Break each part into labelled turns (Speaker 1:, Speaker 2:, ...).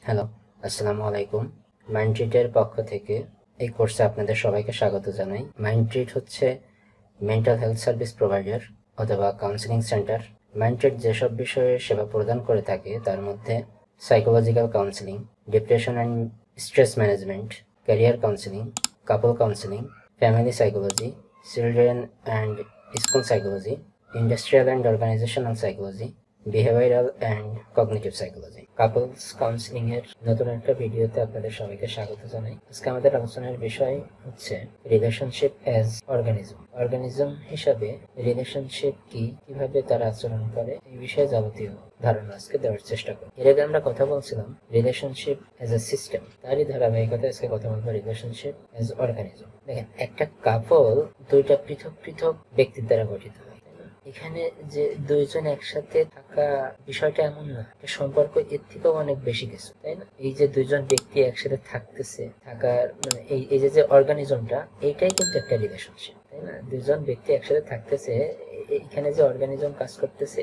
Speaker 1: Hello, আসসালামু আলাইকুম। Mind ট্রিটের পক্ষ থেকে এই কোর্সে আপনাদের সবাইকে স্বাগত জানাই। মাইন্ড ট্রিট হচ্ছে মেন্টাল হেলথ সার্ভিস প্রোভাইডার অথবা কাউন্সিলিং সেন্টার। মাইন্ড ট্রিট যেসব বিষয়ে সেবা প্রদান করে থাকে তার মধ্যে psychological counselling, depression and stress management, career counselling, couple counselling, family psychology, children and school psychology, industrial and organisational psychology, behavioural and cognitive psychology. Couples counselling এর নতুন একটা ভিডিওতে আপনাদের সবাইকে স্বাগত জানাই। আজকে আমাদের আলোচনার বিষয় হচ্ছে রিলেশনশিপ অ্যাজ অর্গানিজম। অর্গানিজম হিসাবে রিলেশনশিপ কি, কিভাবে তারা আচরণ করে, এই বিষয়ে যাবতীয় ধারণা আজকে দেওয়ার চেষ্টা করি। এর আগে আমরা কথা বলছিলাম রিলেশনশিপ অ্যাজ এ সিস্টেম, তারই ধারাবাহিকতায় আজকে কথা বলবো রিলেশনশিপ অ্যাজ অর্গানিজম। দেখেন, একটা কাপল দুইটা পৃথক পৃথক ব্যক্তির দ্বারা গঠিত হয়। এখানে যে দুইজন একসাথে থাকা বিষয়টা এমন না, সম্পর্ক এর থেকেও অনেক বেশি কিছু, তাই না? এই যে দুইজন ব্যক্তি একসাথে থাকার মানে এই যে অর্গানিজমটা, এইটাই কিন্তু একটা রিলেশনশিপ, তাই না? দুইজন ব্যক্তি একসাথে থাকতেছে, এখানে যে অর্গানিজম কাজ করতেছে,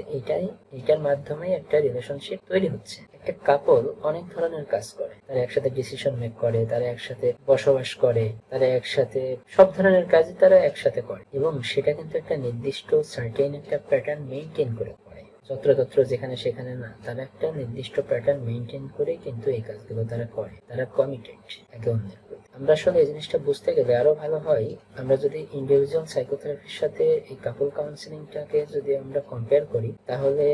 Speaker 1: এইটার মাধ্যমে একটা রিলেশনশিপ তৈরি হচ্ছে। একটা কাপল অনেক ধরনের কাজ করে, তারা একসাথে ডিসিশন মেক করে, তারা একসাথে বসবাস করে, তারা একসাথে সব ধরনের কাজই তারা একসাথে করে, এবং সেটা কিন্তু একটা নির্দিষ্ট সার্টেন একটা প্যাটার্ন মেইনটেইন করে করে, যত্রতত্র যেখানে সেখানে না, তারা একটা নির্দিষ্ট প্যাটার্ন মেইনটেইন করে কিন্তু এই কাজগুলো তারা করে। তারা কমিটেড একে অন্যের প্রতি। আমরা আসলে এই জিনিসটা বুঝতে গেলে আরো ভালো হয় আমরা যদি ইন্ডিভিজুয়াল সাইকোথেরাপির সাথে এই কাপল কাউন্সিলিংটাকে যদি আমরা কম্পেয়ার করি, তাহলে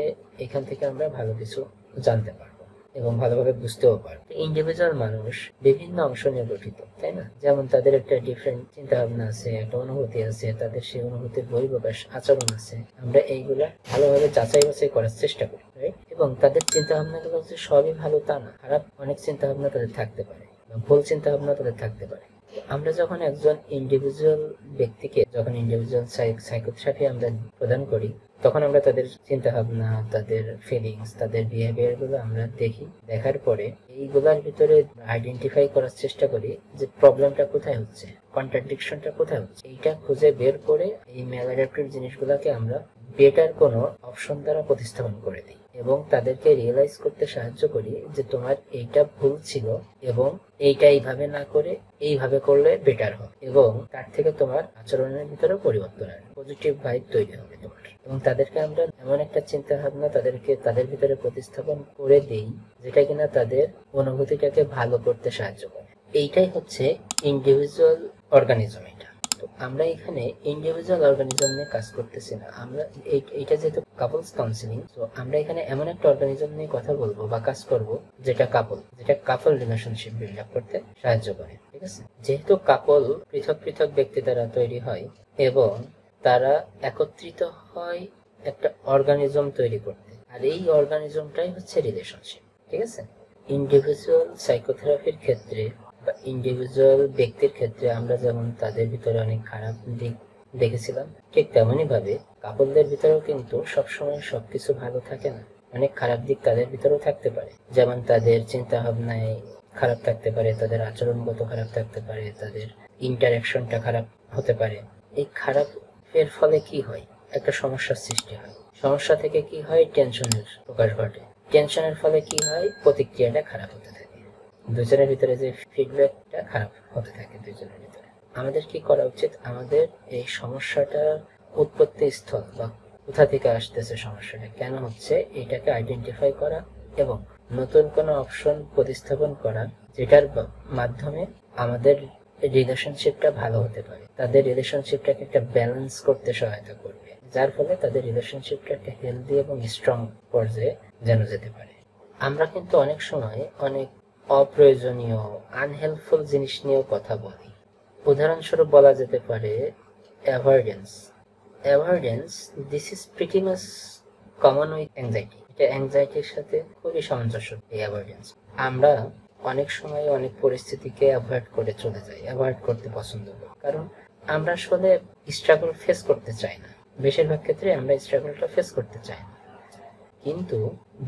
Speaker 1: এখান থেকে আমরা ভালো কিছু জানতে পারবো এবং ভালোভাবে বুঝতেও পারবো। ইন্ডিভিজুয়াল মানুষ বিভিন্ন অংশ নিয়ে গঠিত, তাই না? যেমন তাদের একটা ডিফারেন্ট চিন্তা ভাবনা আছে, একটা অনুভূতি আছে, তাদের সেই অনুভূতির বহিঃপ্রকাশ আচরণ আছে। আমরা এইগুলা ভালোভাবে যাচাই বাছাই করার চেষ্টা করি, এবং তাদের চিন্তা ভাবনাগুলো যে সবই ভালো তা না, খারাপ অনেক চিন্তা ভাবনা তাদের থাকতে পারে, ভুল চিন্তা ভাবনা তাদের থাকতে পারে। আমরা যখন একজন ইন্ডিভিজুয়াল ব্যক্তিকে ইন্ডিভিজুয়াল সাইকোথেরাপি আমরা প্রদান করি, তখন আমরা তাদের চিন্তা ভাবনা, তাদের ফিলিংস, তাদের বিহেভিয়ার গুলো আমরা দেখি। দেখার পরে এইগুলোর ভিতরে আইডেন্টিফাই করার চেষ্টা করি যে প্রবলেমটা কোথায় হচ্ছে, কন্ট্রাডিকশনটা কোথায় হচ্ছে। এইটা খুঁজে বের করে এই ম্যালঅ্যাডাপ্টিভ জিনিসগুলোকে আমরা বেটার কোনো অপশন দ্বারা প্রতিস্থাপন করে দিই এবং তাদেরকে রিয়েলাইজ করতে সাহায্য করি যে তোমার এইটা ভুল ছিল এবং এইটা এইভাবে না করে এইভাবে করলে বেটার হবে, এবং তার থেকে তোমার আচরণের ভিতরে পরিবর্তন আসবে, পজিটিভ ভাইব তৈরি হবে তোমার। এবং তাদেরকে আমরা এমন একটা চিন্তা ভাবনা তাদের ভিতরে প্রতিস্থাপন করে দেই যেটা কিনা তাদের অনুভূতিটাকে ভালো করতে সাহায্য করে। এইটাই হচ্ছে ইন্ডিভিজুয়াল অর্গানিজম। তো আমরা এখানে ইন্ডিভিজুয়াল অর্গানিজম নিয়ে কাজ করতেছি না, আমরা এইটা যেহেতু কাপলস কাউন্সিলিং, তো আমরা এখানে এমন একটা অর্গানিজম নিয়ে কথা বলবো বা কাজ করব যেটা কাপল রিলেশনশিপ বিল্ড আপ করতে সাহায্য করে, ঠিক আছে? যেহেতু কাপল পৃথক পৃথক ব্যক্তি দ্বারা তৈরি হয় এবং তারা একত্রিত হয় একটা অর্গানিজম তৈরি করতে, আর এই অর্গানিজমটাই হচ্ছে রিলেশনশিপ, ঠিক আছে? ইন্ডিভিজুয়াল সাইকোথেরাপির ক্ষেত্রে বা ইন্ডিভিজুয়াল ব্যক্তির ক্ষেত্রে আমরা যেমন তাদের ভিতরে অনেক খারাপ দিক দেখেছিলাম, ঠিক তেমনই ভাবে কাপলদের ভিতরেও কিন্তু সবসময় সবকিছু ভালো থাকে না, অনেক খারাপ দিক তাদের ভিতরেও থাকতে পারে। যেমন তাদের চিন্তা ভাবনায় খারাপ থাকতে পারে, তাদের আচরণগত খারাপ থাকতে পারে, তাদের ইন্টারাকশনটা খারাপ হতে পারে। এই খারাপের ফলে কি হয়? একটা সমস্যার সৃষ্টি হয়। সমস্যা থেকে কি হয়? টেনশনের প্রকাশ ঘটে। টেনশনের ফলে কি হয়? প্রতিক্রিয়াটা খারাপ হতে থাকে, দুজনের ভিতরে যে ফিডব্যাকটা খারাপ হতে থাকে দুজনের ভিতরে। আমাদের কি করা উচিত? আমাদের এই সমস্যাটা উৎপত্তি স্থল বা কোথা থেকে আসতেছে, সমস্যাটা কেন হচ্ছে, এটাকে আইডেন্টিফাই করা এবং নতুন কোনো অপশন প্রতিস্থাপন করা যেটার মাধ্যমে আমাদের রিলেশনশিপটা ভালো হতে পারে, তাদের রিলেশনশিপটাকে একটা ব্যালেন্স করতে সহায়তা করবে, যার ফলে তাদের রিলেশনশিপটা একটা হেলদি এবং স্ট্রং পর্যায়ে যেন যেতে পারে। আমরা কিন্তু অনেক সময় অনেক অপ্রয়োজনীয় আনহেল্পফুল জিনিস নিয়েও কথা বলি। উদাহরণস্বরূপ বলা যেতে পারে avoidance. This is pretty much common with anxiety. এটা অ্যাংজাইটির সাথে খুবই সামঞ্জস্য, এই অ্যাভয়েডেন্স। আমরা অনেক সময় অনেক পরিস্থিতিকে অ্যাভয়েড করে চলে যাই, অ্যাভয়েড করতে পছন্দ করি, কারণ আমরা আসলে স্ট্রাগল ফেস করতে চাই না। বেশিরভাগ ক্ষেত্রে আমরা স্ট্রাগলটা ফেস করতে চাই না, কিন্তু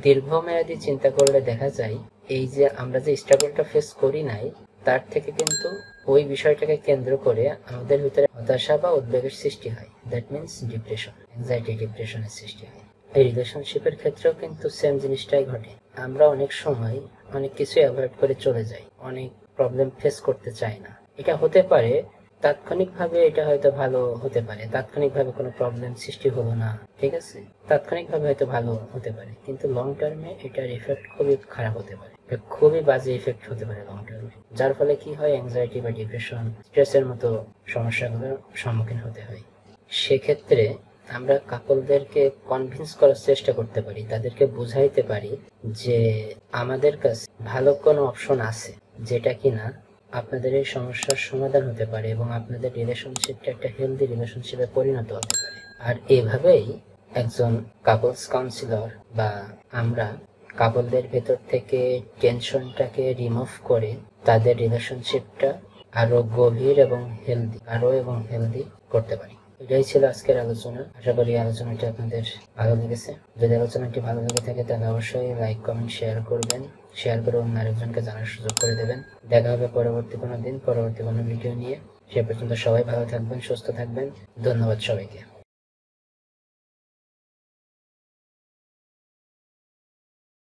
Speaker 1: দীর্ঘমেয়াদী চিন্তা করলে দেখা যায় এই যে আমরা যে স্ট্রাগলটা ফেস করি নাই, তার থেকে কিন্তু ওই বিষয়টাকে কেন্দ্র করে আমাদের ভিতরে হতাশা বা উদ্বেগের সৃষ্টি হয়। দ্যাট মিনস ডিপ্রেশন, অ্যাংজাইটি, ডিপ্রেশনের সৃষ্টি হয়। এই রিলেশনশিপের ক্ষেত্রেও কিন্তু সেম জিনিসটাই ঘটে। আমরা অনেক সময় অনেক কিছু অ্যাভয়েড করে চলে যাই, অনেক প্রবলেম ফেস করতে চাই না। এটা হতে পারে তাৎক্ষণিকভাবে, এটা হয়তো ভালো হতে পারে, তাৎক্ষণিকভাবে কোনো প্রবলেম সৃষ্টি হলো না, ঠিক আছে, তাৎক্ষণিকভাবে হয়তো ভালো হতে পারে, কিন্তু লং টার্মে এটার ইফেক্ট খুবই খারাপ হতে পারে, খুবই বাজে ইফেক্ট হতে পারে লং টার্মে, যার ফলে কি হয়, অ্যাংজাইটি বা ডিপ্রেশন, স্ট্রেসের মতো সমস্যাগুলোর সম্মুখীন হতে হয়। সেক্ষেত্রে আমরা কাপলদেরকে কনভিন্স করার চেষ্টা করতে পারি, তাদেরকে বুঝাইতে পারি যে আমাদের কাছে ভালো কোনো অপশন আছে, যেটা কিনা আপনাদের এই সমস্যার সমাধান হতে পারে এবং আপনাদের রিলেশনশিপটা একটা হেলদি রিলেশনশিপে পরিণত হতে পারে। আর এভাবেই একজন কাপলস কাউন্সিলর বা আমরা কাপলদের ভেতর থেকে টেনশনটাকে রিমুভ করে তাদের রিলেশনশিপটা আরো গভীর এবং হেলদি করতে পারি। এটাই ছিল আজকের আলোচনা। আশা করি আলোচনাটি আপনাদের ভালো লেগেছে। যদি আলোচনাটি ভালো লেগে থাকে তাহলে অবশ্যই লাইক, কমেন্ট, শেয়ার করবেন। শেয়ার করে অন্য আরেকজনকে জানার সুযোগ করে দেবেন। দেখা হবে পরবর্তী কোনো দিন, পরবর্তী কোনো ভিডিও নিয়ে। সে পর্যন্ত সবাই ভালো থাকবেন, সুস্থ থাকবেন। ধন্যবাদ সবাইকে।